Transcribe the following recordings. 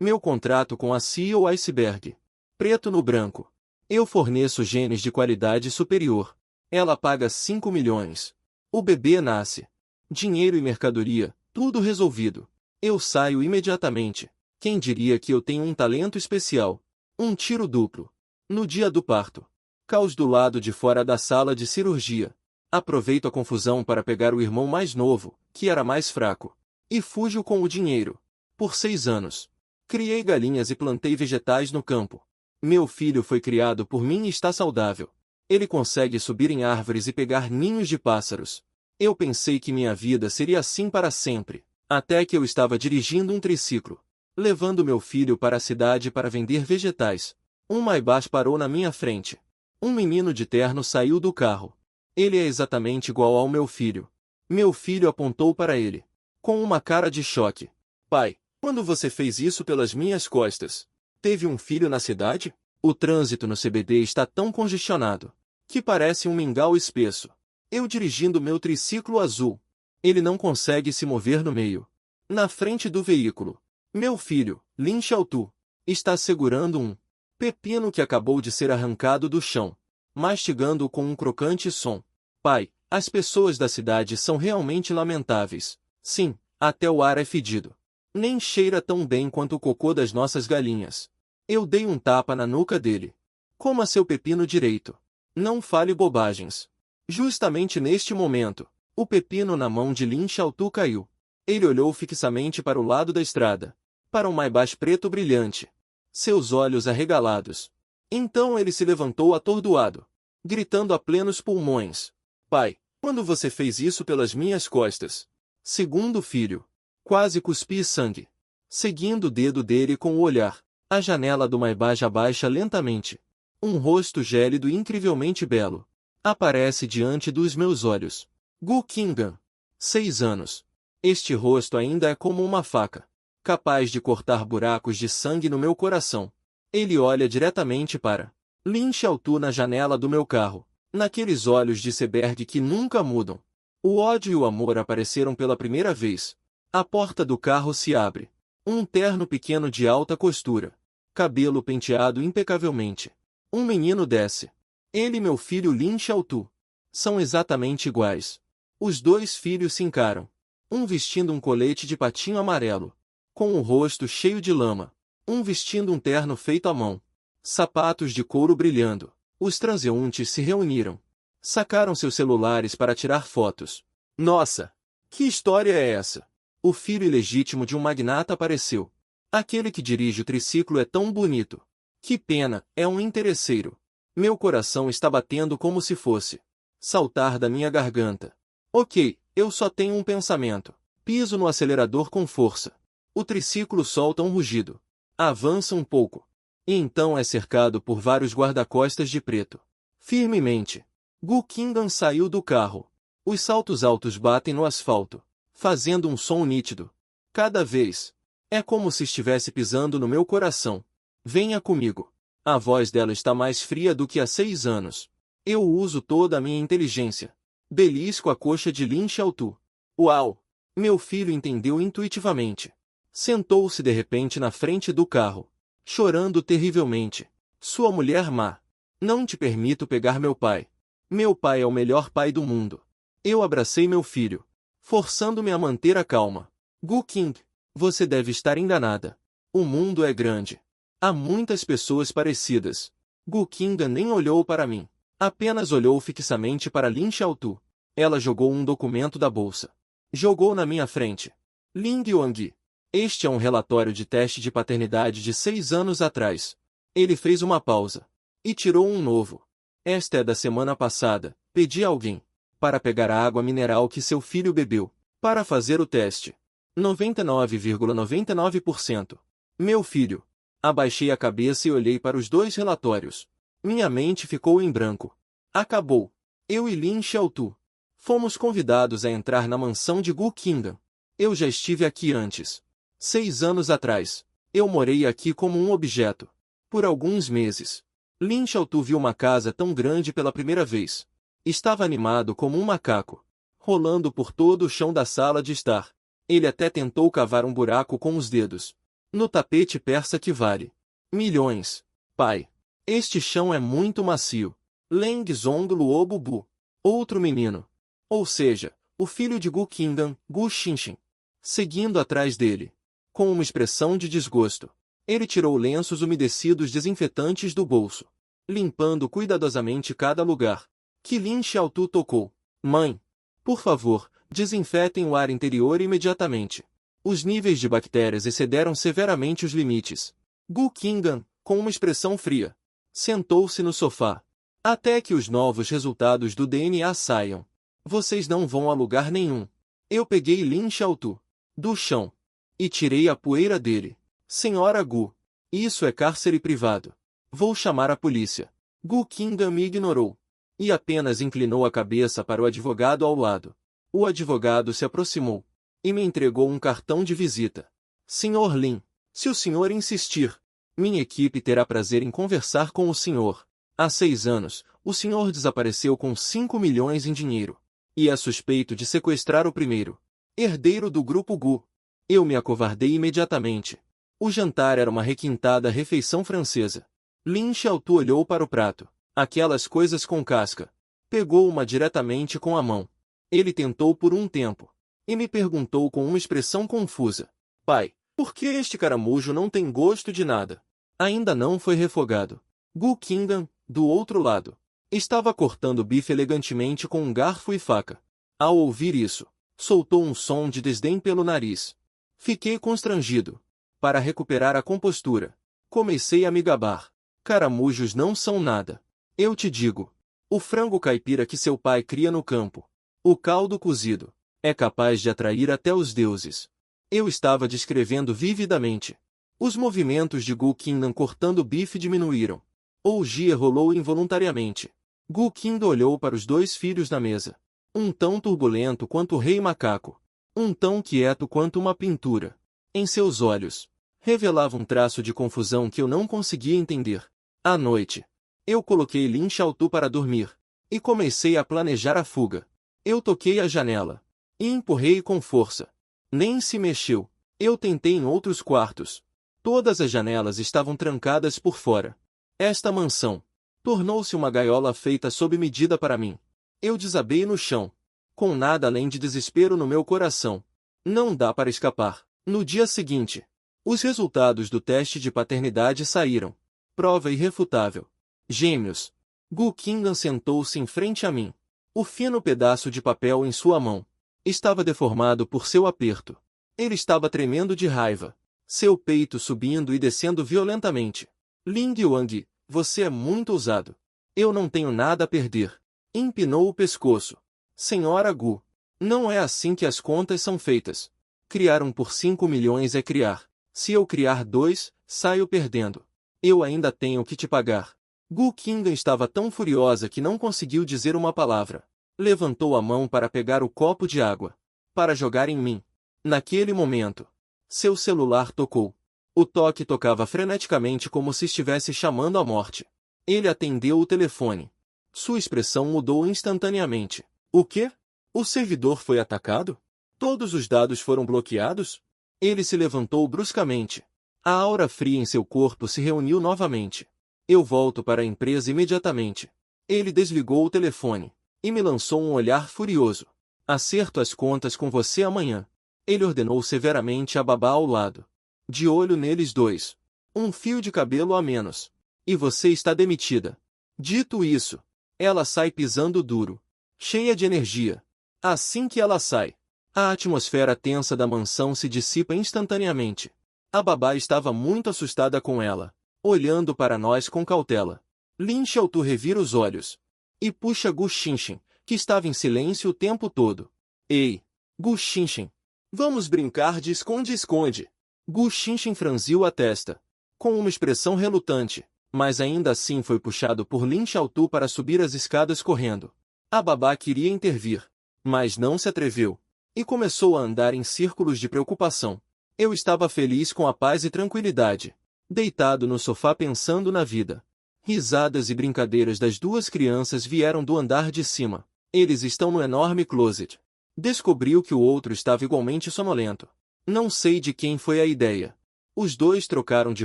Meu contrato com a CEO Iceberg. Preto no branco. Eu forneço genes de qualidade superior. Ela paga 5 milhões. O bebê nasce. Dinheiro e mercadoria, tudo resolvido. Eu saio imediatamente. Quem diria que eu tenho um talento especial? Um tiro duplo. No dia do parto. Caos do lado de fora da sala de cirurgia. Aproveito a confusão para pegar o irmão mais novo, que era mais fraco. E fujo com o dinheiro. Por 6 anos. Criei galinhas e plantei vegetais no campo. Meu filho foi criado por mim e está saudável. Ele consegue subir em árvores e pegar ninhos de pássaros. Eu pensei que minha vida seria assim para sempre, até que eu estava dirigindo um triciclo, levando meu filho para a cidade para vender vegetais. Um Maybach parou na minha frente. Um menino de terno saiu do carro. Ele é exatamente igual ao meu filho. Meu filho apontou para ele, com uma cara de choque. Pai, quando você fez isso pelas minhas costas? Teve um filho na cidade? O trânsito no CBD está tão congestionado que parece um mingau espesso. Eu dirigindo meu triciclo azul. Ele não consegue se mover no meio. Na frente do veículo. Meu filho, Lin Xiaotu, está segurando um pepino que acabou de ser arrancado do chão, mastigando-o com um crocante som. Pai, as pessoas da cidade são realmente lamentáveis. Sim, até o ar é fedido. Nem cheira tão bem quanto o cocô das nossas galinhas. Eu dei um tapa na nuca dele. Coma seu pepino direito. Não fale bobagens. Justamente neste momento, o pepino na mão de Lin Xiaotu caiu. Ele olhou fixamente para o lado da estrada, para um Maybach preto brilhante, seus olhos arregalados. Então ele se levantou atordoado, gritando a plenos pulmões. Pai, quando você fez isso pelas minhas costas? Segundo filho. Quase cuspi sangue. Seguindo o dedo dele com o olhar, a janela do Maybach abaixa lentamente. Um rosto gélido e incrivelmente belo aparece diante dos meus olhos. Gu Qinggan. 6 anos. Este rosto ainda é como uma faca, capaz de cortar buracos de sangue no meu coração. Ele olha diretamente para Lin Xiaotu na janela do meu carro, naqueles olhos de iceberg que nunca mudam. O ódio e o amor apareceram pela primeira vez. A porta do carro se abre. Um terno pequeno de alta costura, cabelo penteado impecavelmente. Um menino desce. Ele e meu filho Lin Xiaotu são exatamente iguais. Os dois filhos se encaram. Um vestindo um colete de patinho amarelo, com o rosto cheio de lama. Um vestindo um terno feito à mão. Sapatos de couro brilhando. Os transeuntes se reuniram. Sacaram seus celulares para tirar fotos. Nossa! Que história é essa? O filho ilegítimo de um magnata apareceu. Aquele que dirige o triciclo é tão bonito. Que pena, é um interesseiro. Meu coração está batendo como se fosse saltar da minha garganta. Ok, eu só tenho um pensamento. Piso no acelerador com força. O triciclo solta um rugido. Avança um pouco. E então é cercado por vários guarda-costas de preto. Firmemente. Gu Qinggan saiu do carro. Os saltos altos batem no asfalto, fazendo um som nítido. Cada vez. É como se estivesse pisando no meu coração. Venha comigo. A voz dela está mais fria do que há 6 anos. Eu uso toda a minha inteligência. Belisco a coxa de Lin Xiaotu. Uau! Meu filho entendeu intuitivamente. Sentou-se de repente na frente do carro, chorando terrivelmente. Sua mulher má. Não te permito pegar meu pai. Meu pai é o melhor pai do mundo. Eu abracei meu filho, forçando-me a manter a calma. Gu Qing, você deve estar enganada. O mundo é grande. Há muitas pessoas parecidas. Gu Qinggan nem olhou para mim. Apenas olhou fixamente para Lin Xiaotu. Ela jogou um documento da bolsa. Jogou na minha frente. Ling Yuangyi. Este é um relatório de teste de paternidade de 6 anos atrás. Ele fez uma pausa. E tirou um novo. Esta é da semana passada. Pedi a alguém para pegar a água mineral que seu filho bebeu, para fazer o teste. 99,99%. Meu filho. Abaixei a cabeça e olhei para os 2 relatórios. Minha mente ficou em branco. Acabou. Eu e Lin Xiaotu fomos convidados a entrar na mansão de Gu Qinggan. Eu já estive aqui antes. 6 anos atrás. Eu morei aqui como um objeto. Por alguns meses. Lin Xiaotu viu uma casa tão grande pela primeira vez. Estava animado como um macaco, rolando por todo o chão da sala de estar. Ele até tentou cavar um buraco com os dedos. No tapete persa que vale milhões. Pai. Este chão é muito macio. Leng Zong Luo Bubu. Outro menino. Ou seja, o filho de Gu Qingdan, Gu Xinxin. Seguindo atrás dele. Com uma expressão de desgosto. Ele tirou lenços umedecidos desinfetantes do bolso. Limpando cuidadosamente cada lugar. Que Lin Xiaotu tocou. Mãe. Por favor, desinfetem o ar interior imediatamente. Os níveis de bactérias excederam severamente os limites. Gu Qingdan, com uma expressão fria, sentou-se no sofá. Até que os novos resultados do DNA saiam. Vocês não vão a lugar nenhum. Eu peguei Lin Xiaotu do chão e tirei a poeira dele. Senhora Gu, isso é cárcere privado. Vou chamar a polícia. Gu Qingdan me ignorou e apenas inclinou a cabeça para o advogado ao lado. O advogado se aproximou e me entregou um cartão de visita. Senhor Lin, se o senhor insistir, minha equipe terá prazer em conversar com o senhor. Há 6 anos, o senhor desapareceu com 5 milhões em dinheiro. E é suspeito de sequestrar o primeiro herdeiro do grupo Gu. Eu me acovardei imediatamente. O jantar era uma requintada refeição francesa. Lin Xiaotu olhou para o prato. Aquelas coisas com casca. Pegou uma diretamente com a mão. Ele tentou por um tempo. E me perguntou com uma expressão confusa. Pai, por que este caramujo não tem gosto de nada? Ainda não foi refogado. Gu Qingdan, do outro lado, estava cortando bife elegantemente com um garfo e faca. Ao ouvir isso, soltou um som de desdém pelo nariz. Fiquei constrangido. Para recuperar a compostura, comecei a me gabar. Caramujos não são nada. Eu te digo. O frango caipira que seu pai cria no campo, o caldo cozido, é capaz de atrair até os deuses. Eu estava descrevendo vividamente. Os movimentos de Gu Qingdan cortando o bife diminuíram. O Jie rolou involuntariamente. Gu Qingdan olhou para os 2 filhos na mesa. Um tão turbulento quanto o rei macaco. Um tão quieto quanto uma pintura. Em seus olhos, revelava um traço de confusão que eu não conseguia entender. À noite, eu coloquei Lin Xiaotu para dormir. E comecei a planejar a fuga. Eu toquei a janela. E empurrei com força. Nem se mexeu. Eu tentei em outros quartos. Todas as janelas estavam trancadas por fora. Esta mansão tornou-se uma gaiola feita sob medida para mim. Eu desabei no chão, com nada além de desespero no meu coração. Não dá para escapar. No dia seguinte, os resultados do teste de paternidade saíram. Prova irrefutável. Gêmeos. Gu Qingdan sentou-se em frente a mim. O fino pedaço de papel em sua mão estava deformado por seu aperto. Ele estava tremendo de raiva, seu peito subindo e descendo violentamente. Ling Wang, você é muito ousado. Eu não tenho nada a perder. Empinou o pescoço. Senhora Gu, não é assim que as contas são feitas. Criar um por 5 milhões é criar. Se eu criar 2, saio perdendo. Eu ainda tenho que te pagar. Gu Qingdan estava tão furiosa que não conseguiu dizer uma palavra. Levantou a mão para pegar o copo de água, para jogar em mim. Naquele momento, seu celular tocou. O toque tocava freneticamente como se estivesse chamando a morte. Ele atendeu o telefone. Sua expressão mudou instantaneamente. O quê? O servidor foi atacado? Todos os dados foram bloqueados? Ele se levantou bruscamente. A aura fria em seu corpo se reuniu novamente. Eu volto para a empresa imediatamente. Ele desligou o telefone e me lançou um olhar furioso. Acerto as contas com você amanhã. Ele ordenou severamente a babá ao lado. De olho neles 2. Um fio de cabelo a menos. E você está demitida. Dito isso, ela sai pisando duro, cheia de energia. Assim que ela sai, a atmosfera tensa da mansão se dissipa instantaneamente. A babá estava muito assustada com ela, olhando para nós com cautela. Lin Xiaotu revira os olhos e puxa Gu Xinxin, que estava em silêncio o tempo todo. Ei, Gu Xinxin, vamos brincar de esconde-esconde. Gu Xinxin franziu a testa, com uma expressão relutante, mas ainda assim foi puxado por Lin Xiaotu para subir as escadas correndo. A babá queria intervir, mas não se atreveu, e começou a andar em círculos de preocupação. Eu estava feliz com a paz e tranquilidade, deitado no sofá pensando na vida. Risadas e brincadeiras das 2 crianças vieram do andar de cima. Eles estão no enorme closet. Descobriu que o outro estava igualmente sonolento. Não sei de quem foi a ideia. Os dois trocaram de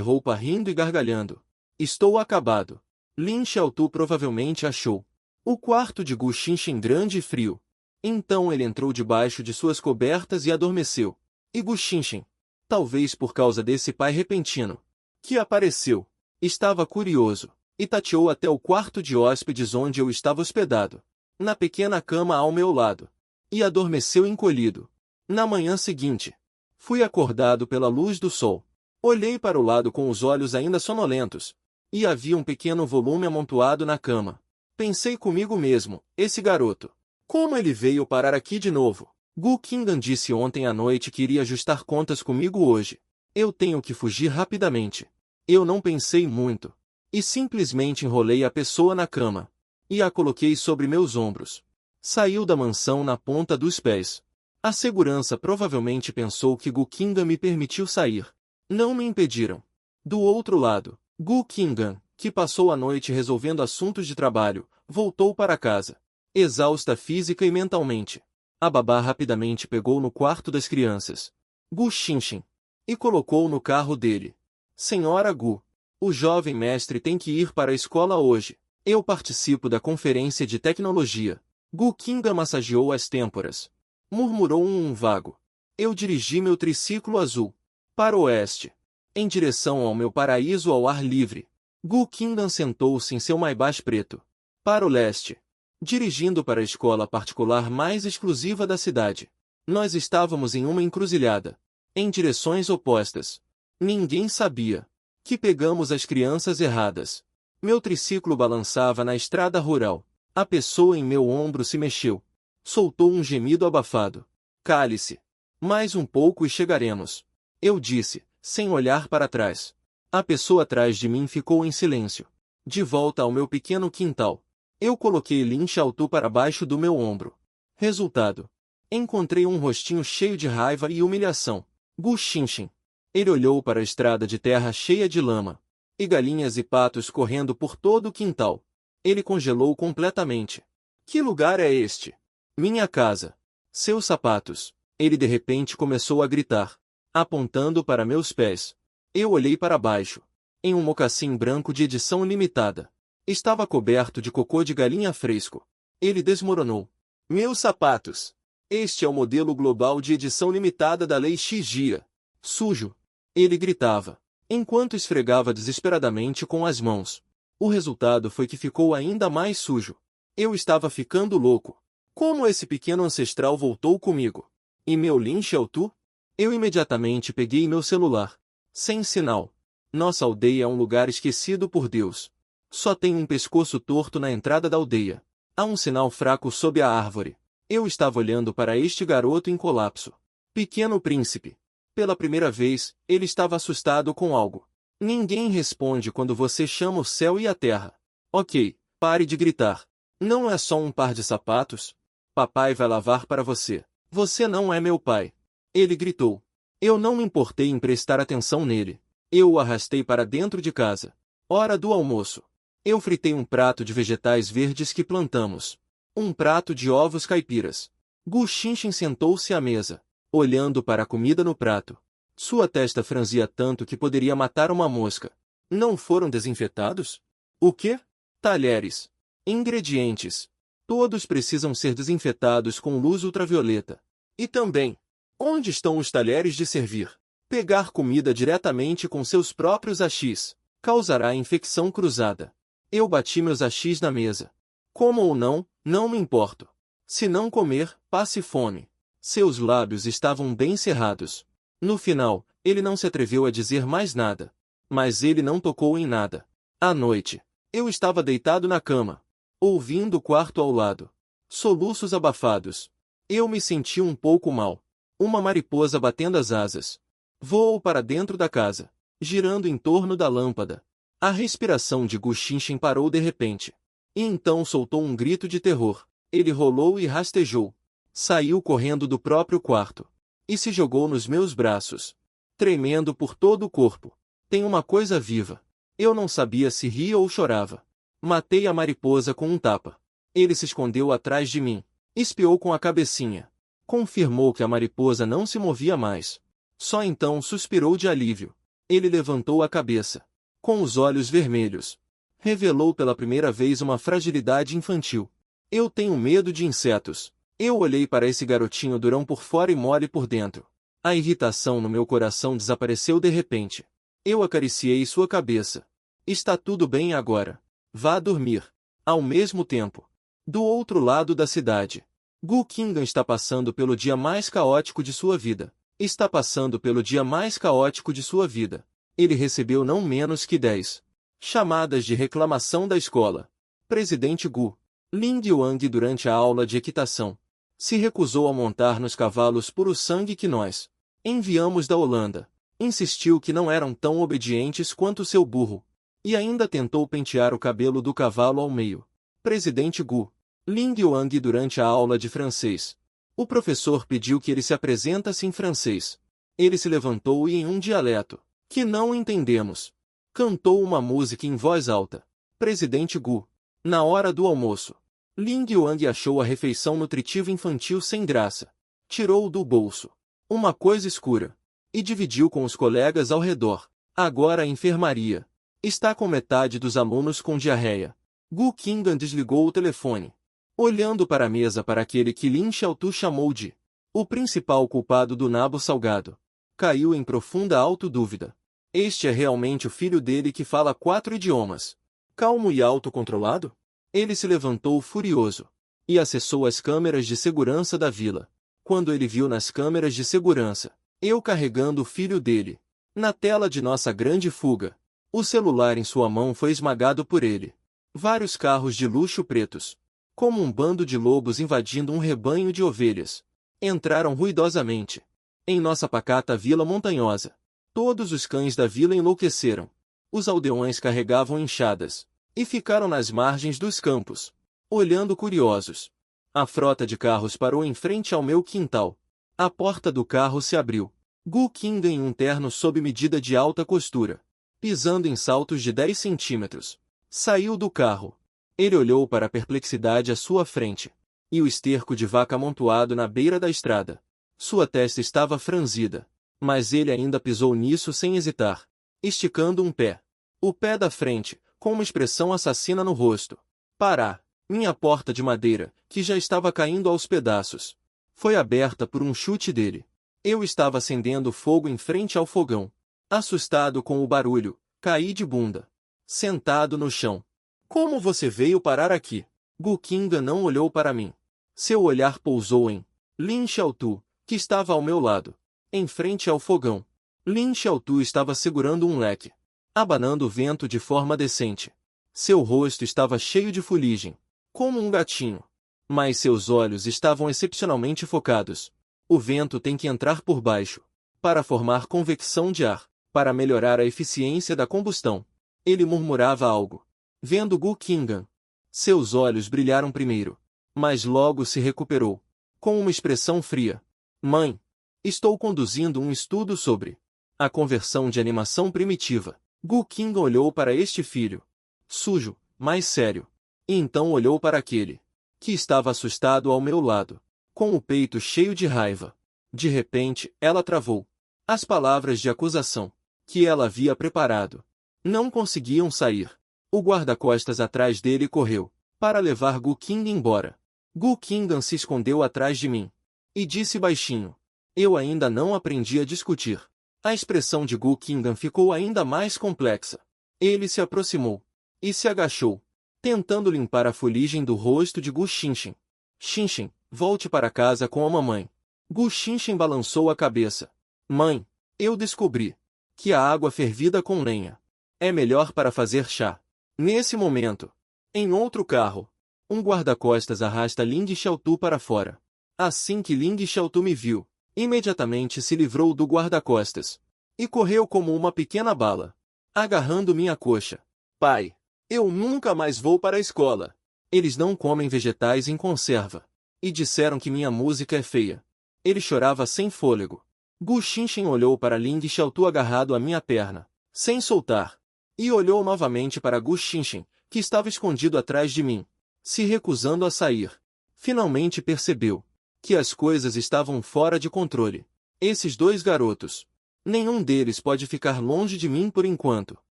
roupa rindo e gargalhando. Estou acabado. Lin Xiaotu provavelmente achou o quarto de Gu Xinxin grande e frio. Então ele entrou debaixo de suas cobertas e adormeceu. E Gu Xinxin, talvez por causa desse pai repentino que apareceu, estava curioso, e tateou até o quarto de hóspedes onde eu estava hospedado, na pequena cama ao meu lado, e adormeceu encolhido. Na manhã seguinte, fui acordado pela luz do sol. Olhei para o lado com os olhos ainda sonolentos, e havia um pequeno volume amontoado na cama. Pensei comigo mesmo, esse garoto, como ele veio parar aqui de novo? Gu Qingdan disse ontem à noite que iria ajustar contas comigo hoje. Eu tenho que fugir rapidamente. Eu não pensei muito, e simplesmente enrolei a pessoa na cama, e a coloquei sobre meus ombros. Saiu da mansão na ponta dos pés. A segurança provavelmente pensou que Gu Qingdan me permitiu sair. Não me impediram. Do outro lado, Gu Qingdan, que passou a noite resolvendo assuntos de trabalho, voltou para casa, exausta física e mentalmente. A babá rapidamente pegou no quarto das crianças Gu Xinxin e colocou no carro dele. Senhora Gu, o jovem mestre tem que ir para a escola hoje. Eu participo da conferência de tecnologia. Gu Qingdan massageou as têmporas. Murmurou um vago. Eu dirigi meu triciclo azul para o oeste, em direção ao meu paraíso ao ar livre. Gu Qingdan sentou-se em seu Maybach preto, para o leste, dirigindo para a escola particular mais exclusiva da cidade. Nós estávamos em uma encruzilhada, em direções opostas. Ninguém sabia que pegamos as crianças erradas. Meu triciclo balançava na estrada rural. A pessoa em meu ombro se mexeu. Soltou um gemido abafado. Cale-se. Mais um pouco e chegaremos. Eu disse, sem olhar para trás. A pessoa atrás de mim ficou em silêncio. De volta ao meu pequeno quintal, eu coloquei Lin Xiaotu para baixo do meu ombro. Resultado. Encontrei um rostinho cheio de raiva e humilhação. Gu Xinxin. Ele olhou para a estrada de terra cheia de lama, e galinhas e patos correndo por todo o quintal. Ele congelou completamente. Que lugar é este? Minha casa. Seus sapatos. Ele de repente começou a gritar, apontando para meus pés. Eu olhei para baixo. Em um mocassim branco de edição limitada. Estava coberto de cocô de galinha fresco. Ele desmoronou. Meus sapatos. Este é o modelo global de edição limitada da Lei Xigia. Sujo. Ele gritava, enquanto esfregava desesperadamente com as mãos. O resultado foi que ficou ainda mais sujo. Eu estava ficando louco. Como esse pequeno ancestral voltou comigo? E meu Lin Xiaotu? Eu imediatamente peguei meu celular. Sem sinal. Nossa aldeia é um lugar esquecido por Deus. Só tem um pescoço torto na entrada da aldeia. Há um sinal fraco sob a árvore. Eu estava olhando para este garoto em colapso. Pequeno príncipe. Pela primeira vez, ele estava assustado com algo. Ninguém responde quando você chama o céu e a terra. Ok, pare de gritar. Não é só um par de sapatos? Papai vai lavar para você. Você não é meu pai. Ele gritou. Eu não me importei em prestar atenção nele. Eu o arrastei para dentro de casa. Hora do almoço. Eu fritei um prato de vegetais verdes que plantamos. Um prato de ovos caipiras. Gu Xinxin sentou-se à mesa, olhando para a comida no prato. Sua testa franzia tanto que poderia matar uma mosca. Não foram desinfetados? O quê? Talheres. Ingredientes. Todos precisam ser desinfetados com luz ultravioleta. E também, onde estão os talheres de servir? Pegar comida diretamente com seus próprios hachis causará infecção cruzada. Eu bati meus hachis na mesa. Como ou não, não me importo. Se não comer, passe fome. Seus lábios estavam bem cerrados. No final, ele não se atreveu a dizer mais nada. Mas ele não tocou em nada. À noite, eu estava deitado na cama, ouvindo o quarto ao lado. Soluços abafados. Eu me senti um pouco mal. Uma mariposa batendo as asas. Voou para dentro da casa, girando em torno da lâmpada. A respiração de Gu Xinxin parou de repente. E então soltou um grito de terror. Ele rolou e rastejou. Saiu correndo do próprio quarto. E se jogou nos meus braços, tremendo por todo o corpo. Tem uma coisa viva. Eu não sabia se ria ou chorava. Matei a mariposa com um tapa. Ele se escondeu atrás de mim. Espiou com a cabecinha. Confirmou que a mariposa não se movia mais. Só então suspirou de alívio. Ele levantou a cabeça. Com os olhos vermelhos. Revelou pela primeira vez uma fragilidade infantil. Eu tenho medo de insetos. Eu olhei para esse garotinho durão por fora e mole por dentro. A irritação no meu coração desapareceu de repente. Eu acariciei sua cabeça. Está tudo bem agora. Vá dormir. Ao mesmo tempo. Do outro lado da cidade. Gu Qingdan está passando pelo dia mais caótico de sua vida. Está passando pelo dia mais caótico de sua vida. Ele recebeu não menos que 10 chamadas de reclamação da escola. Presidente Gu Lin Yuang durante a aula de equitação se recusou a montar nos cavalos puro sangue que nós enviamos da Holanda. Insistiu que não eram tão obedientes quanto seu burro. E ainda tentou pentear o cabelo do cavalo ao meio. Presidente Gu Lin Yuang durante a aula de francês. O professor pediu que ele se apresentasse em francês. Ele se levantou e em um dialeto, que não entendemos, cantou uma música em voz alta. Presidente Gu. Na hora do almoço. Lin Yuang achou a refeição nutritiva infantil sem graça. Tirou do bolso uma coisa escura e dividiu com os colegas ao redor. Agora a enfermaria está com metade dos alunos com diarreia. Gu Qingdan desligou o telefone, olhando para a mesa para aquele que Lin Xiaotu chamou de o principal culpado do nabo salgado. Caiu em profunda autodúvida. Este é realmente o filho dele que fala 4 idiomas. Calmo e autocontrolado? Ele se levantou furioso e acessou as câmeras de segurança da vila. Quando ele viu nas câmeras de segurança, eu carregando o filho dele, na tela de nossa grande fuga, o celular em sua mão foi esmagado por ele. Vários carros de luxo pretos, como um bando de lobos invadindo um rebanho de ovelhas, entraram ruidosamente em nossa pacata vila montanhosa. Todos os cães da vila enlouqueceram. Os aldeões carregavam enxadas e ficaram nas margens dos campos, olhando curiosos. A frota de carros parou em frente ao meu quintal. A porta do carro se abriu. Gu Qingdan em um terno sob medida de alta costura, pisando em saltos de 10 centímetros, saiu do carro. Ele olhou para a perplexidade à sua frente, e o esterco de vaca amontoado na beira da estrada. Sua testa estava franzida, mas ele ainda pisou nisso sem hesitar, esticando um pé. O pé da frente, com uma expressão assassina no rosto. Pará! Minha porta de madeira, que já estava caindo aos pedaços, foi aberta por um chute dele. Eu estava acendendo fogo em frente ao fogão. Assustado com o barulho, caí de bunda, sentado no chão. Como você veio parar aqui? Gu Qingdan não olhou para mim. Seu olhar pousou em Lin Xiaotu, que estava ao meu lado, em frente ao fogão. Lin Xiaotu estava segurando um leque, abanando o vento de forma decente. Seu rosto estava cheio de fuligem, como um gatinho. Mas seus olhos estavam excepcionalmente focados. O vento tem que entrar por baixo, para formar convecção de ar, para melhorar a eficiência da combustão. Ele murmurava algo. Vendo Gu Qingdan, seus olhos brilharam primeiro, mas logo se recuperou, com uma expressão fria. Mãe, estou conduzindo um estudo sobre a conversão de animação primitiva. Gu Qingdan olhou para este filho, sujo, mas sério, e então olhou para aquele que estava assustado ao meu lado, com o peito cheio de raiva. De repente, ela travou. As palavras de acusação que ela havia preparado não conseguiam sair. O guarda-costas atrás dele correu para levar Gu Qingdan embora. Gu Qingdan se escondeu atrás de mim e disse baixinho. Eu ainda não aprendi a discutir. A expressão de Gu Qingdan ficou ainda mais complexa. Ele se aproximou e se agachou, tentando limpar a fuligem do rosto de Gu Xinxin. Xinxin, volte para casa com a mamãe. Gu Xinxin balançou a cabeça. Mãe, eu descobri que a água fervida com lenha é melhor para fazer chá. Nesse momento, em outro carro, um guarda-costas arrasta Ling Xiaotu para fora. Assim que Ling Xiaotu me viu, imediatamente se livrou do guarda-costas e correu como uma pequena bala, agarrando minha coxa. Pai, eu nunca mais vou para a escola. Eles não comem vegetais em conserva. E disseram que minha música é feia. Ele chorava sem fôlego. Gu Xinxin olhou para Ling Xiaotu agarrado à minha perna, sem soltar. E olhou novamente para Gu Xinxin, que estava escondido atrás de mim, se recusando a sair. Finalmente percebeu que as coisas estavam fora de controle. Esses dois garotos Nenhum deles pode ficar longe de mim por enquanto.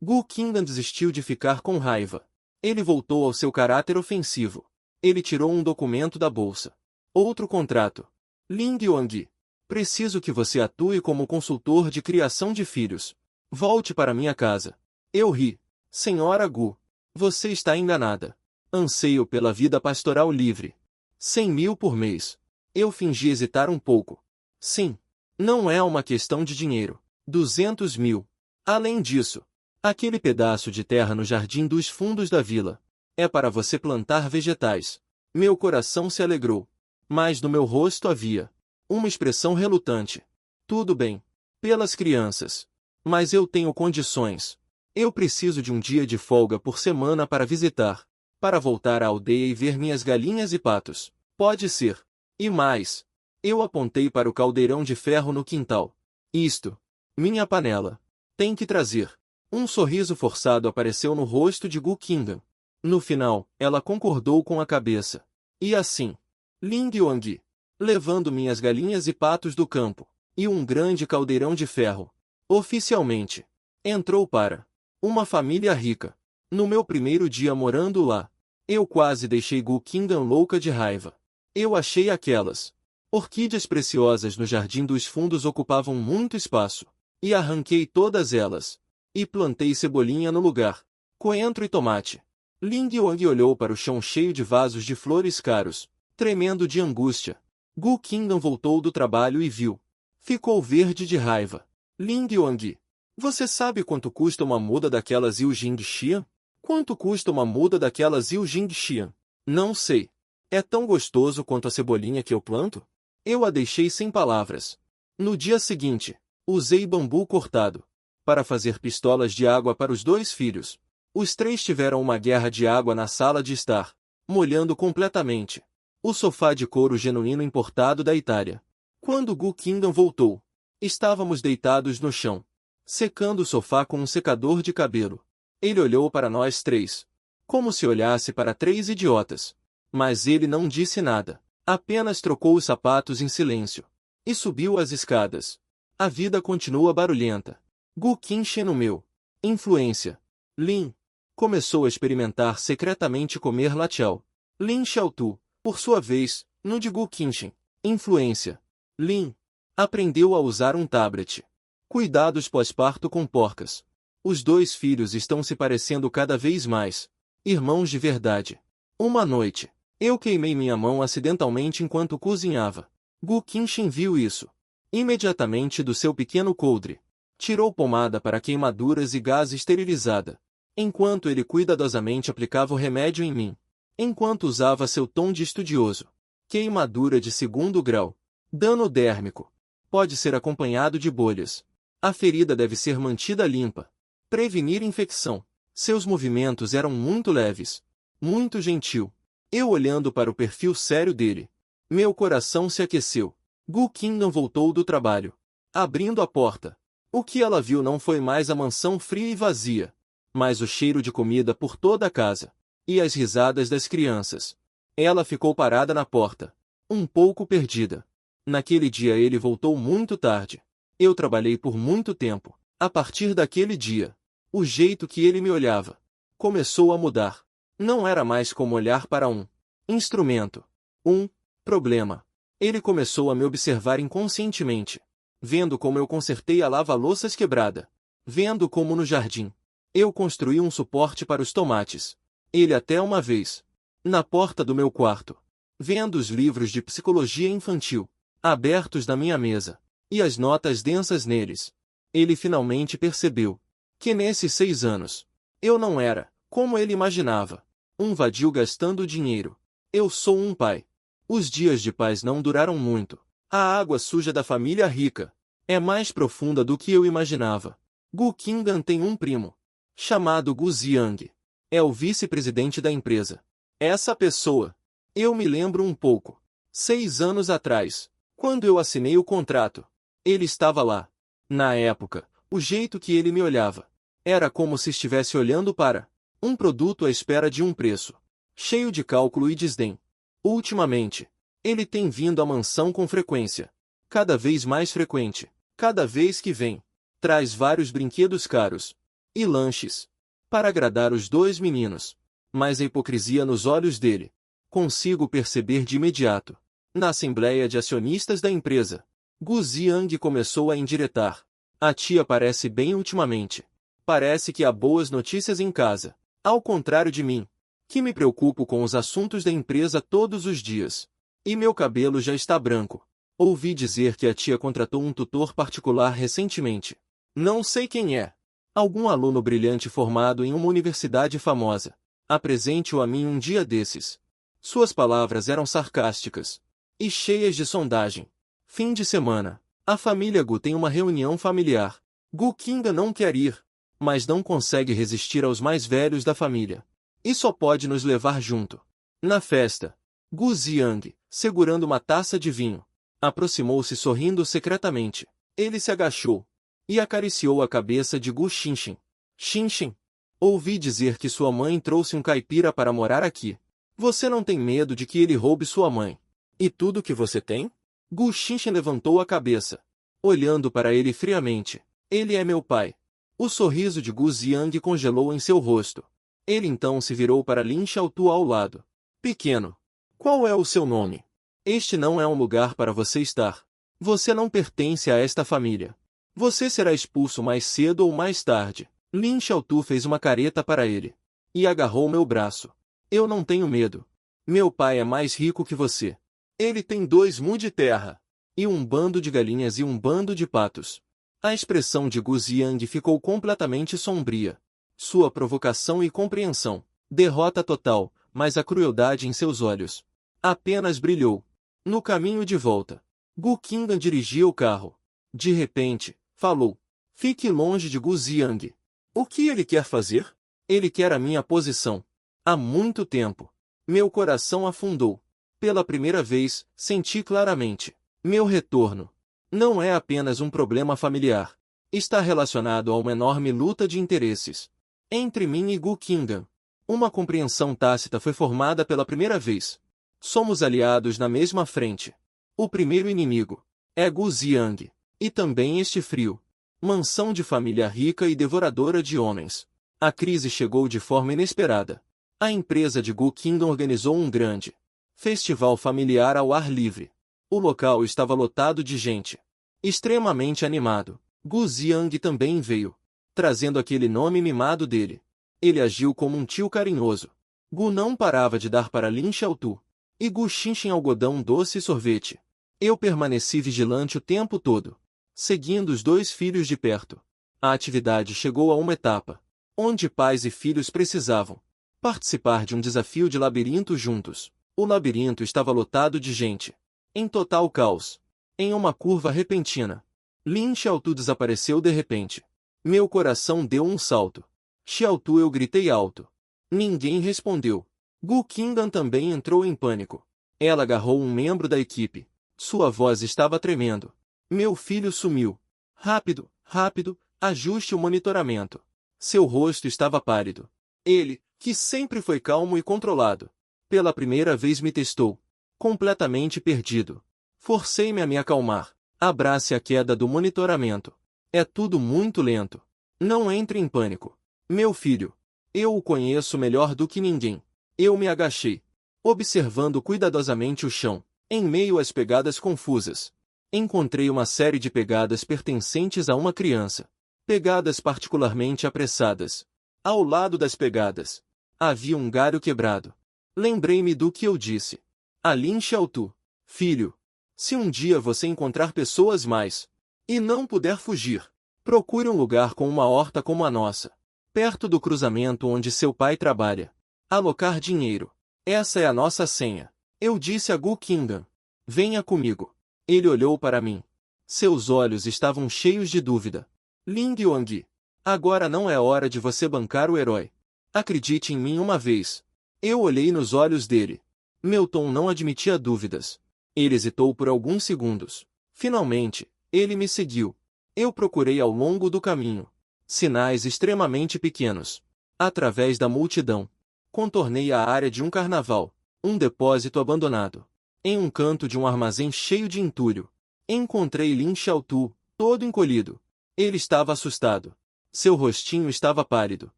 Gu Qingdan desistiu de ficar com raiva. Ele voltou ao seu caráter ofensivo. Ele tirou um documento da bolsa. Outro contrato. Ling Yuang. Preciso que você atue como consultor de criação de filhos. Volte para minha casa. Eu ri. Senhora Gu. Você está enganada. Anseio pela vida pastoral livre. 100 mil por mês. Eu fingi hesitar um pouco. Sim. Não é uma questão de dinheiro. 200 mil. Além disso, aquele pedaço de terra no jardim dos fundos da vila. É para você plantar vegetais. Meu coração se alegrou. Mas no meu rosto havia uma expressão relutante. Tudo bem. Pelas crianças. Mas eu tenho condições. Eu preciso de um dia de folga por semana para visitar. Para voltar à aldeia e ver minhas galinhas e patos. Pode ser. E mais. Eu apontei para o caldeirão de ferro no quintal. Isto. Minha panela. Tem que trazer. Um sorriso forçado apareceu no rosto de Gu Qingdan. No final, ela concordou com a cabeça. E assim. Ling Yuang. Levando minhas galinhas e patos do campo. E um grande caldeirão de ferro. Oficialmente. Entrou para uma família rica. No meu primeiro dia morando lá, eu quase deixei Gu Qingdan louca de raiva. Eu achei aquelas orquídeas preciosas no jardim dos fundos ocupavam muito espaço. E arranquei todas elas. E plantei cebolinha no lugar. Coentro e tomate. Ling Yuang olhou para o chão cheio de vasos de flores caros, tremendo de angústia. Gu Qingdan voltou do trabalho e viu. Ficou verde de raiva. Ling Yuang. Você sabe quanto custa uma muda daquelas Yu Jingxian? Quanto custa uma muda daquelas Yu Jingxian? Não sei. É tão gostoso quanto a cebolinha que eu planto? Eu a deixei sem palavras. No dia seguinte, usei bambu cortado para fazer pistolas de água para os 2 filhos. Os 3 tiveram uma guerra de água na sala de estar, molhando completamente o sofá de couro genuíno importado da Itália. Quando Gu Qingdan voltou, estávamos deitados no chão, secando o sofá com um secador de cabelo. Ele olhou para nós 3, como se olhasse para 3 idiotas. Mas ele não disse nada, apenas trocou os sapatos em silêncio e subiu as escadas. A vida continua barulhenta. Gu Qingxian no meu influência. Lin começou a experimentar secretamente comer latiao. Lin Xiaotu, por sua vez, no de Gu Qingxian. Influência. Lin aprendeu a usar um tablet. Cuidados pós-parto com porcas. Os 2 filhos estão se parecendo cada vez mais. Irmãos de verdade. Uma noite, eu queimei minha mão acidentalmente enquanto cozinhava. Gu Qingxian viu isso. Imediatamente do seu pequeno coldre, tirou pomada para queimaduras e gás esterilizada. Enquanto ele cuidadosamente aplicava o remédio em mim. Enquanto usava seu tom de estudioso. Queimadura de 2º grau. Dano dérmico. Pode ser acompanhado de bolhas. A ferida deve ser mantida limpa. Prevenir infecção. Seus movimentos eram muito leves. Muito gentil. Eu olhando para o perfil sério dele. Meu coração se aqueceu. Gu Qingdan voltou do trabalho. Abrindo a porta. O que ela viu não foi mais a mansão fria e vazia, mas o cheiro de comida por toda a casa. E as risadas das crianças. Ela ficou parada na porta. Um pouco perdida. Naquele dia ele voltou muito tarde. Eu trabalhei por muito tempo. A partir daquele dia, o jeito que ele me olhava começou a mudar. Não era mais como olhar para um instrumento. Um problema. Ele começou a me observar inconscientemente. Vendo como eu consertei a lava-louças quebrada. Vendo como no jardim eu construí um suporte para os tomates. Ele até uma vez, na porta do meu quarto, vendo os livros de psicologia infantil, abertos na minha mesa, e as notas densas neles. Ele finalmente percebeu que nesses 6 anos, eu não era, como ele imaginava, um vadio gastando dinheiro. Eu sou um pai. Os dias de paz não duraram muito. A água suja da família rica é mais profunda do que eu imaginava. Gu Qingdan tem um primo, chamado Gu Ziang. É o vice-presidente da empresa. Essa pessoa, eu me lembro um pouco. 6 anos atrás, quando eu assinei o contrato, ele estava lá. Na época, o jeito que ele me olhava era como se estivesse olhando para um produto à espera de um preço, cheio de cálculo e desdém. Ultimamente, ele tem vindo à mansão com frequência. Cada vez mais frequente. Cada vez que vem, Traz vários brinquedos caros. E lanches. Para agradar os dois meninos. Mas a hipocrisia nos olhos dele. Consigo perceber de imediato. Na assembleia de acionistas da empresa, Gu Ziang começou a indiretar. A tia parece bem ultimamente. Parece que há boas notícias em casa. Ao contrário de mim, que me preocupo com os assuntos da empresa todos os dias. E meu cabelo já está branco. Ouvi dizer que a tia contratou um tutor particular recentemente. Não sei quem é. Algum aluno brilhante formado em uma universidade famosa. Apresente-o a mim um dia desses. Suas palavras eram sarcásticas e cheias de sondagem. Fim de semana. A família Gu tem uma reunião familiar. Gu Qingdan não quer ir, mas não consegue resistir aos mais velhos da família. E só pode nos levar junto. Na festa, Gu Ziang, segurando uma taça de vinho, aproximou-se sorrindo secretamente. Ele se agachou e acariciou a cabeça de Gu Xinxin. Xinxin, ouvi dizer que sua mãe trouxe um caipira para morar aqui. Você não tem medo de que ele roube sua mãe? E tudo que você tem? Gu Xinxin levantou a cabeça, olhando para ele friamente. Ele é meu pai. O sorriso de Gu Ziang congelou em seu rosto. Ele então se virou para Lin Xiaotu ao lado. Pequeno, qual é o seu nome? Este não é um lugar para você estar. Você não pertence a esta família. Você será expulso mais cedo ou mais tarde. Lin Xiaotu fez uma careta para ele e agarrou meu braço. Eu não tenho medo. Meu pai é mais rico que você. Ele tem 2 mu de terra, e um bando de galinhas e um bando de patos. A expressão de Gu Ziang ficou completamente sombria. Sua provocação e compreensão. Derrota total, mas a crueldade em seus olhos apenas brilhou. No caminho de volta, Gu Qingdan dirigia o carro. De repente, falou. Fique longe de Gu Ziang. O que ele quer fazer? Ele quer a minha posição. Há muito tempo. Meu coração afundou. Pela primeira vez, senti claramente. Meu retorno não é apenas um problema familiar. Está relacionado a uma enorme luta de interesses entre mim e Gu Qingdan. Uma compreensão tácita foi formada pela primeira vez. Somos aliados na mesma frente. O primeiro inimigo é Gu Ziang. E também este frio. Mansão de família rica e devoradora de homens. A crise chegou de forma inesperada. A empresa de Gu Qingdan organizou um grande festival familiar ao ar livre. O local estava lotado de gente. Extremamente animado. Gu Ziang também veio, trazendo aquele nome mimado dele. Ele agiu como um tio carinhoso. Gu não parava de dar para Lin Xiaotu e Gu Xinxin algodão doce e sorvete. Eu permaneci vigilante o tempo todo, seguindo os 2 filhos de perto. A atividade chegou a uma etapa onde pais e filhos precisavam participar de um desafio de labirinto juntos. O labirinto estava lotado de gente, em total caos. Em uma curva repentina, Lin Xiaotu desapareceu de repente. Meu coração deu um salto. Xiaotu, eu gritei alto. Ninguém respondeu. Gu Qingdan também entrou em pânico. Ela agarrou um membro da equipe. Sua voz estava tremendo. Meu filho sumiu. Rápido, rápido, ajuste o monitoramento. Seu rosto estava pálido. Ele, que sempre foi calmo e controlado, pela primeira vez me testou. Completamente perdido. Forcei-me a me acalmar. Abrace a queda do monitoramento. É tudo muito lento. Não entre em pânico. Meu filho. Eu o conheço melhor do que ninguém. Eu me agachei, observando cuidadosamente o chão. Em meio às pegadas confusas, encontrei uma série de pegadas pertencentes a uma criança. Pegadas particularmente apressadas. Ao lado das pegadas, havia um galho quebrado. Lembrei-me do que eu disse a Lin Xiaotu. Filho, se um dia você encontrar pessoas mais e não puder fugir, procure um lugar com uma horta como a nossa, perto do cruzamento onde seu pai trabalha. Alocar dinheiro. Essa é a nossa senha. Eu disse a Gu Qingdan. Venha comigo. Ele olhou para mim. Seus olhos estavam cheios de dúvida. Ling Yuang, agora não é hora de você bancar o herói. Acredite em mim uma vez. Eu olhei nos olhos dele. Meu tom não admitia dúvidas. Ele hesitou por alguns segundos. Finalmente, ele me seguiu. Eu procurei ao longo do caminho sinais extremamente pequenos. Através da multidão, contornei a área de um carnaval, um depósito abandonado. Em um canto de um armazém cheio de entulho, encontrei Lin Xiaotu, todo encolhido. Ele estava assustado. Seu rostinho estava pálido.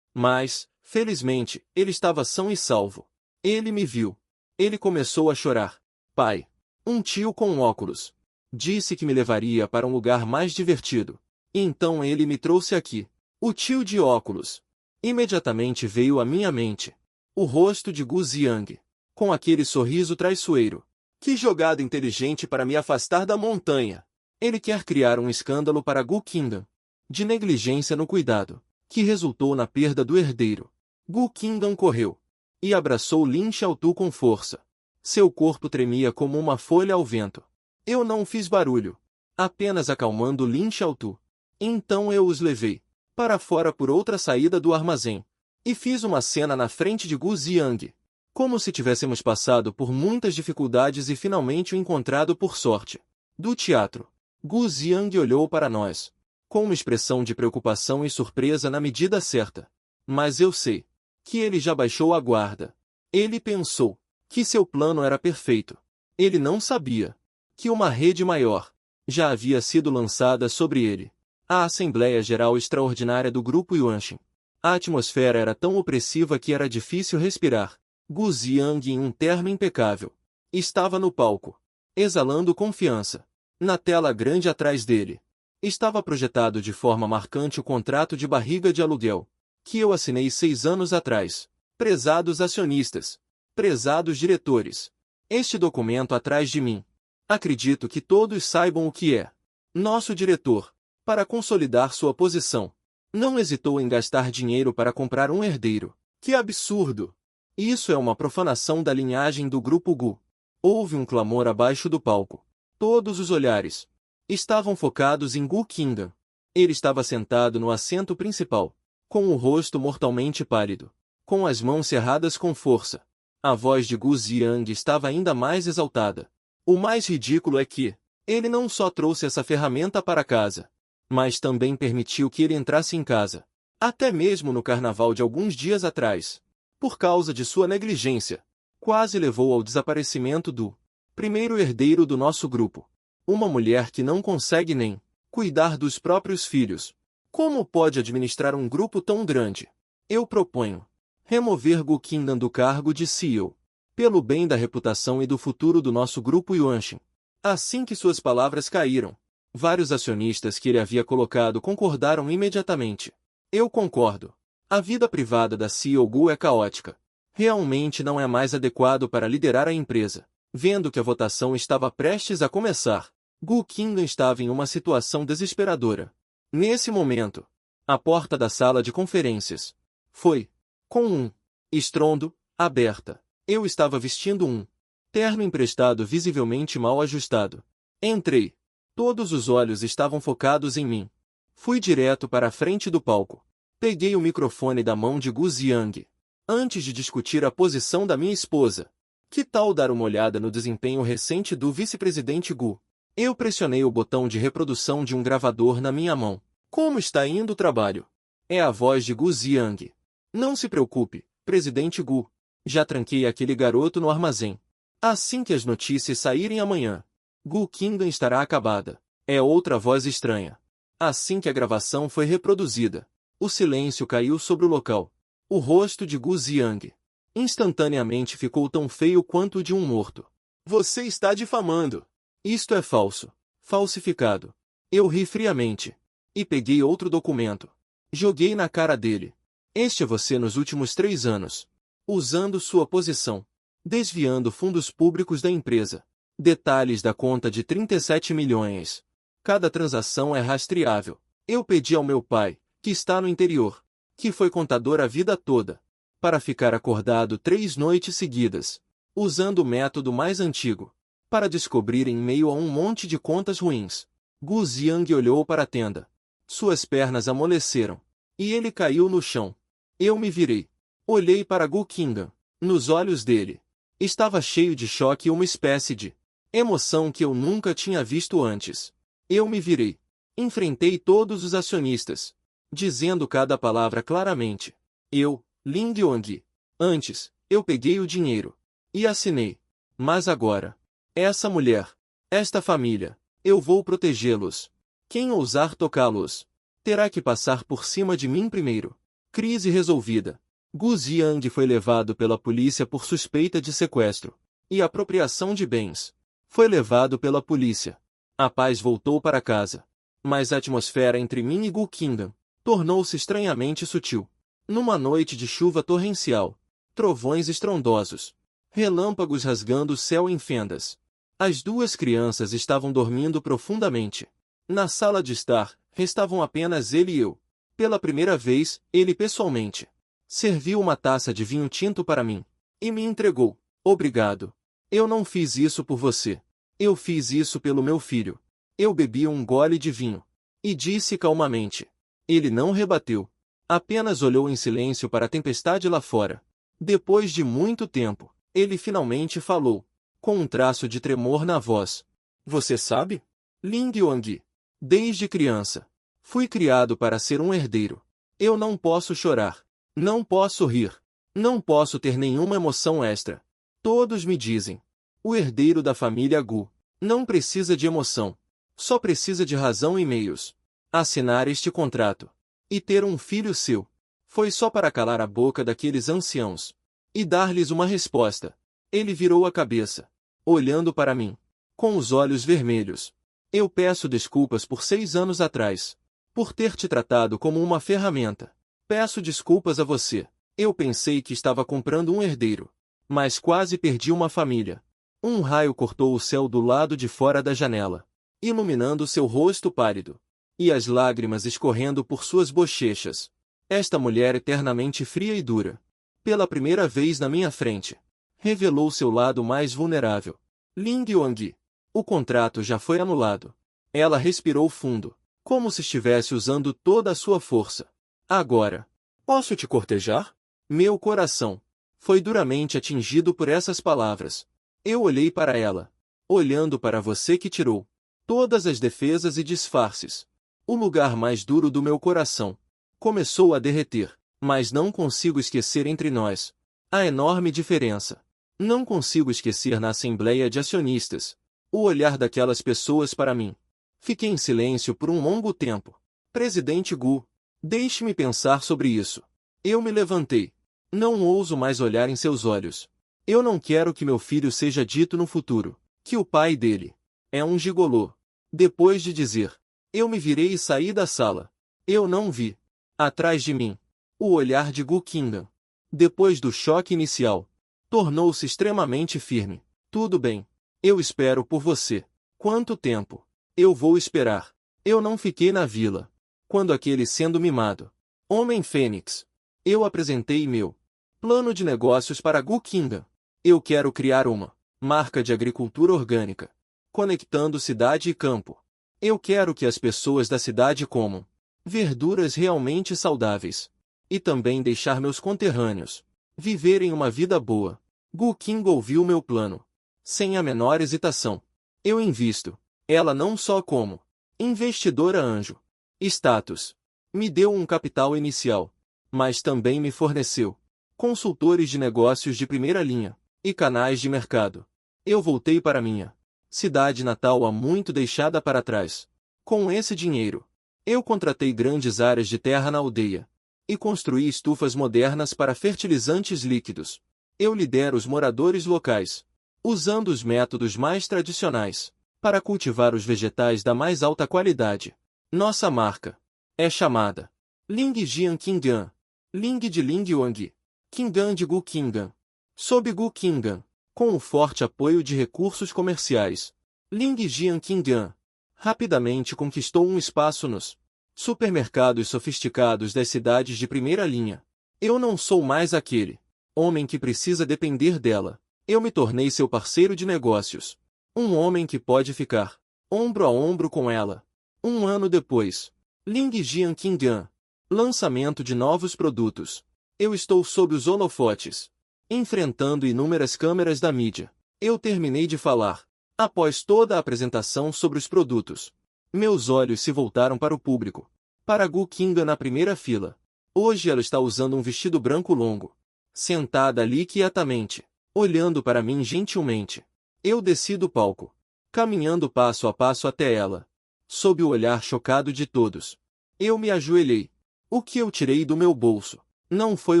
Mas, felizmente, ele estava são e salvo. Ele me viu. Ele começou a chorar. Pai. Um tio com óculos. Disse que me levaria para um lugar mais divertido. Então ele me trouxe aqui. O tio de óculos. Imediatamente veio à minha mente o rosto de Gu Ziang, com aquele sorriso traiçoeiro. Que jogada inteligente para me afastar da montanha. Ele quer criar um escândalo para Gu Qingdan, de negligência no cuidado, que resultou na perda do herdeiro. Gu Qingdan correu e abraçou Lin Xiaotu com força. Seu corpo tremia como uma folha ao vento. Eu não fiz barulho, apenas acalmando Lin Xiaotu. Então eu os levei para fora por outra saída do armazém e fiz uma cena na frente de Gu Ziang, como se tivéssemos passado por muitas dificuldades e finalmente o encontrado por sorte. Do teatro, Gu Ziang olhou para nós, com uma expressão de preocupação e surpresa na medida certa. Mas eu sei que ele já baixou a guarda. Ele pensou que seu plano era perfeito. Ele não sabia que uma rede maior já havia sido lançada sobre ele. A Assembleia Geral Extraordinária do Grupo Yuanshin. A atmosfera era tão opressiva que era difícil respirar. Gu Ziang, em um terno impecável, estava no palco, exalando confiança. Na tela grande atrás dele, estava projetado de forma marcante o contrato de barriga de aluguel, que eu assinei 6 anos atrás. Prezados acionistas, prezados diretores, este documento atrás de mim. Acredito que todos saibam o que é. Nosso diretor, para consolidar sua posição, não hesitou em gastar dinheiro para comprar um herdeiro. Que absurdo! Isso é uma profanação da linhagem do Grupo Gu. Houve um clamor abaixo do palco. Todos os olhares estavam focados em Gu Qingdan. Ele estava sentado no assento principal, com o rosto mortalmente pálido, com as mãos cerradas com força. A voz de Gu Ziang estava ainda mais exaltada. O mais ridículo é que ele não só trouxe essa ferramenta para casa, mas também permitiu que ele entrasse em casa, até mesmo no carnaval de alguns dias atrás. Por causa de sua negligência, quase levou ao desaparecimento do primeiro herdeiro do nosso grupo. Uma mulher que não consegue nem cuidar dos próprios filhos. Como pode administrar um grupo tão grande? Eu proponho remover Gu Qingdan do cargo de CEO, pelo bem da reputação e do futuro do nosso grupo Yuanshin. Assim que suas palavras caíram, vários acionistas que ele havia colocado concordaram imediatamente. Eu concordo. A vida privada da CEO Gu é caótica. Realmente não é mais adequado para liderar a empresa. Vendo que a votação estava prestes a começar, Gu Qingdan estava em uma situação desesperadora. Nesse momento, a porta da sala de conferências foi, com um estrondo, aberta. Eu estava vestindo um terno emprestado visivelmente mal ajustado. Entrei. Todos os olhos estavam focados em mim. Fui direto para a frente do palco. Peguei o microfone da mão de Gu Ziang. Antes de discutir a posição da minha esposa, que tal dar uma olhada no desempenho recente do vice-presidente Gu? Eu pressionei o botão de reprodução de um gravador na minha mão. Como está indo o trabalho? É a voz de Gu Ziang. Não se preocupe, presidente Gu. Já tranquei aquele garoto no armazém. Assim que as notícias saírem amanhã, Gu Qingdan estará acabada. É outra voz estranha. Assim que a gravação foi reproduzida, o silêncio caiu sobre o local. O rosto de Gu Ziang instantaneamente ficou tão feio quanto o de um morto. Você está difamando. Isto é falso. Falsificado. Eu ri friamente. E peguei outro documento. Joguei na cara dele. Este é você nos últimos 3 anos. Usando sua posição. Desviando fundos públicos da empresa. Detalhes da conta de 37 milhões. Cada transação é rastreável. Eu pedi ao meu pai, que está no interior, que foi contador a vida toda, para ficar acordado 3 noites seguidas, usando o método mais antigo, para descobrir em meio a um monte de contas ruins. Gu Ziang olhou para a tenda. Suas pernas amoleceram, e ele caiu no chão. Eu me virei. Olhei para Gu Qingdan. Nos olhos dele estava cheio de choque e uma espécie de emoção que eu nunca tinha visto antes. Eu me virei. Enfrentei todos os acionistas, dizendo cada palavra claramente. Eu, Lin Yong. Antes, eu peguei o dinheiro e assinei. Mas agora, essa mulher, esta família, eu vou protegê-los. Quem ousar tocá-los, Terá que passar por cima de mim primeiro. Crise resolvida. Gu Jiang foi levado pela polícia por suspeita de sequestro e apropriação de bens. Foi levado pela polícia. A paz voltou para casa. Mas a atmosfera entre mim e Gu Qingdan tornou-se estranhamente sutil. Numa noite de chuva torrencial, trovões estrondosos, relâmpagos rasgando o céu em fendas. As duas crianças estavam dormindo profundamente. Na sala de estar, restavam apenas ele e eu. Pela primeira vez, ele pessoalmente serviu uma taça de vinho tinto para mim e me entregou. Obrigado. Eu não fiz isso por você. Eu fiz isso pelo meu filho. Eu bebi um gole de vinho e disse calmamente. Ele não rebateu. Apenas olhou em silêncio para a tempestade lá fora. Depois de muito tempo, ele finalmente falou, com um traço de tremor na voz. Você sabe? Ling Yuangi. Desde criança, fui criado para ser um herdeiro. Eu não posso chorar. Não posso rir. Não posso ter nenhuma emoção extra. Todos me dizem. O herdeiro da família Gu não precisa de emoção. Só precisa de razão e meios. Assinar este contrato e ter um filho seu foi só para calar a boca daqueles anciãos e dar-lhes uma resposta. Ele virou a cabeça, olhando para mim, com os olhos vermelhos. Eu peço desculpas por 6 anos atrás, por ter te tratado como uma ferramenta. Peço desculpas a você. Eu pensei que estava comprando um herdeiro, mas quase perdi uma família. Um raio cortou o céu do lado de fora da janela, iluminando seu rosto pálido, e as lágrimas escorrendo por suas bochechas. Esta mulher eternamente fria e dura, pela primeira vez na minha frente, revelou seu lado mais vulnerável. Ling Yuangi. O contrato já foi anulado. Ela respirou fundo, como se estivesse usando toda a sua força. Agora, posso te cortejar? Meu coração foi duramente atingido por essas palavras. Eu olhei para ela, olhando para você que tirou todas as defesas e disfarces. O lugar mais duro do meu coração começou a derreter, mas não consigo esquecer entre nós a enorme diferença. Não consigo esquecer na assembleia de acionistas o olhar daquelas pessoas para mim. Fiquei em silêncio por um longo tempo. Presidente Gu, deixe-me pensar sobre isso. Eu me levantei. Não ouso mais olhar em seus olhos. Eu não quero que meu filho seja dito no futuro que o pai dele é um gigolô. Depois de dizer, eu me virei e saí da sala. Eu não vi, atrás de mim, o olhar de Gu Qingdan. Depois do choque inicial, tornou-se extremamente firme. Tudo bem. Eu espero por você. Quanto tempo? Eu vou esperar. Eu não fiquei na vila quando aquele sendo mimado Homem Fênix. Eu apresentei meu plano de negócios para Gu Qingdan. Eu quero criar uma marca de agricultura orgânica, conectando cidade e campo. Eu quero que as pessoas da cidade comam verduras realmente saudáveis. E também deixar meus conterrâneos viverem uma vida boa. Gu Qingdan ouviu meu plano sem a menor hesitação. Eu invisto. Ela não só como investidora anjo. Status. Me deu um capital inicial, mas também me forneceu consultores de negócios de primeira linha e canais de mercado. Eu voltei para minha cidade natal há muito deixada para trás. Com esse dinheiro, eu contratei grandes áreas de terra na aldeia e construí estufas modernas para fertilizantes líquidos. Eu lidero os moradores locais, usando os métodos mais tradicionais para cultivar os vegetais da mais alta qualidade. Nossa marca é chamada Ling Jian Qingdan. Ling de Ling Yuangi. Qingdan de Gu Qingdan. Sob Gu Qingdan, com o forte apoio de recursos comerciais, Ling Jian Qingdan rapidamente conquistou um espaço nos supermercados sofisticados das cidades de primeira linha. Eu não sou mais aquele homem que precisa depender dela. Eu me tornei seu parceiro de negócios. Um homem que pode ficar ombro a ombro com ela. Um ano depois, Ling Jian Qingdan. Lançamento de novos produtos. Eu estou sob os holofotes, enfrentando inúmeras câmeras da mídia. Eu terminei de falar. Após toda a apresentação sobre os produtos, meus olhos se voltaram para o público. Para Gu Qingdan na primeira fila. Hoje ela está usando um vestido branco longo, sentada ali quietamente, olhando para mim gentilmente. Eu desci do palco, caminhando passo a passo até ela, sob o olhar chocado de todos. Eu me ajoelhei. O que eu tirei do meu bolso não foi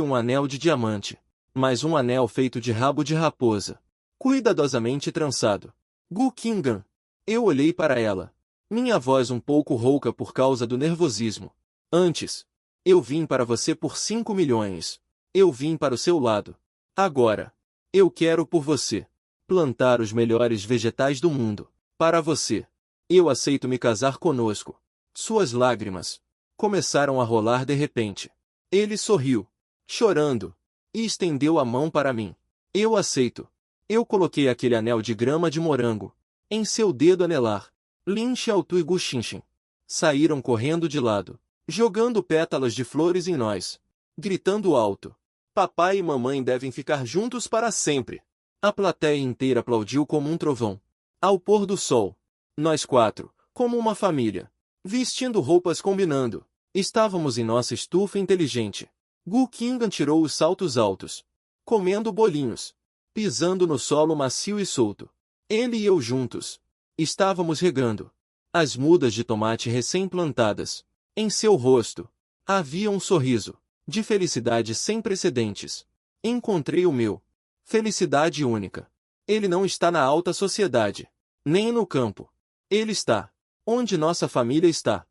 um anel de diamante, mas um anel feito de rabo de raposa, cuidadosamente trançado. Gu Qinggan. Eu olhei para ela. Minha voz um pouco rouca por causa do nervosismo. Antes, eu vim para você por 5 milhões. Eu vim para o seu lado. Agora, eu quero por você plantar os melhores vegetais do mundo. Para você. Eu aceito me casar conosco. Suas lágrimas começaram a rolar de repente. Ele sorriu, chorando, e estendeu a mão para mim. Eu aceito. Eu coloquei aquele anel de grama de morango em seu dedo anelar. Lin Xiaotu e Gu Xinxin saíram correndo de lado, jogando pétalas de flores em nós, gritando alto. Papai e mamãe devem ficar juntos para sempre. A plateia inteira aplaudiu como um trovão. Ao pôr do sol, nós quatro, como uma família, vestindo roupas combinando, estávamos em nossa estufa inteligente. Gu Qinggan tirou os saltos altos, comendo bolinhos, pisando no solo macio e solto. Ele e eu juntos estávamos regando as mudas de tomate recém-plantadas. Em seu rosto havia um sorriso de felicidade sem precedentes. Encontrei o meu. Felicidade única. Ele não está na alta sociedade, nem no campo. Ele está onde nossa família está.